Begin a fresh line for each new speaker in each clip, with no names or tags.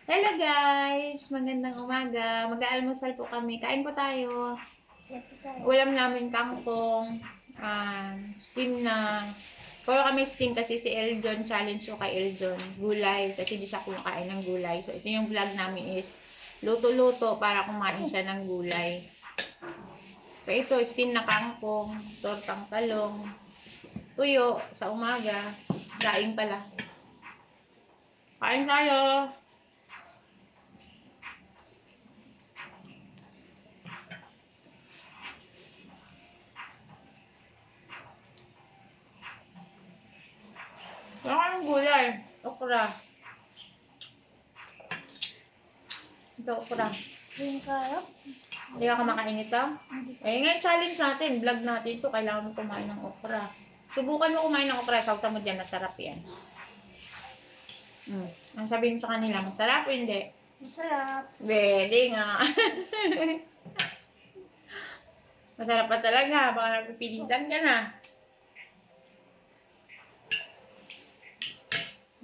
Hello guys! Magandang umaga. Mag-aalmusal po kami. Kain po tayo. Ulam namin kangkong. Steam na. Puro kami steam kasi si Eljon. Challenge ko kay Eljon. Gulay. Kasi di siya kumakain ng gulay. So ito yung vlog namin is luto-luto para kumain siya ng gulay. So ito, steam na kangkong. Tortang talong. Tuyo sa umaga. Daing pala. Kain tayo! Wala ka ng gulay. Okra. Ito, okra.
Yung karap?
Hindi ka kumakain ito? Eh, ngayon challenge natin. Vlog natin ito. Kailangan mo kumain ng okra. Subukan mo kumain ng okra. Sausa mo dyan. Masarap yan. Ang sabihin sa kanila, masarap o hindi?
Masarap.
Pwede nga. Masarap pa talaga. Baka napipilitan ka na.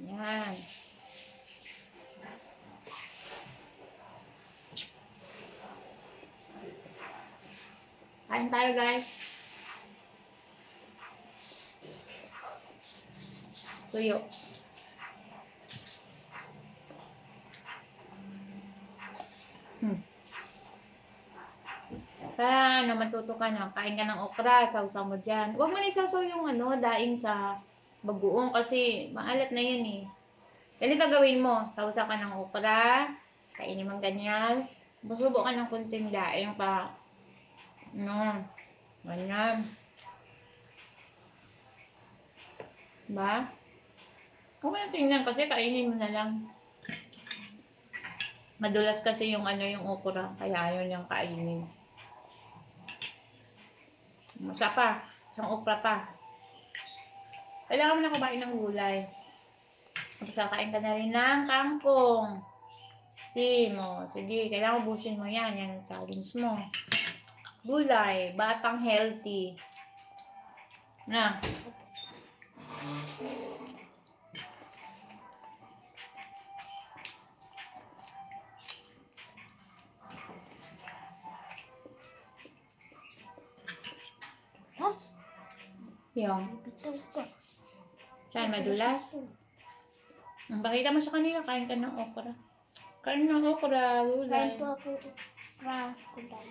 Yan. Kain tayo guys. Tuyo. Para matuto ka na. Kain ka ng okra. Sausaw mo dyan. Huwag mo na isawsaw yung daing sa bagoong kasi maalat na yan eh. Ganito gawin mo. Sausaw ka ng okra. Kainin mo ganyan. Masubo ka ng kunting daing pa. Ganyan. Ba? Huwag mo na tingnan kasi kainin mo na lang. Madulas kasi yung yung okra. Kaya ayaw niyang kainin. Masa pa. Isang okra pa. Kailangan mo na kumain ng gulay. Tapos kakain ka na rin ng kangkong. Steam mo. Sige, kailangan ubusin mo yan. Yan ang challenge mo. Gulay. Batang healthy. Na.
Mas?
Yung.
Bitaw ka.
Saan madulas? Pakita mo sa kanila. Kain ka ng okra. Kain ng okra. Gulay.
Kain po ako okra. Gulay.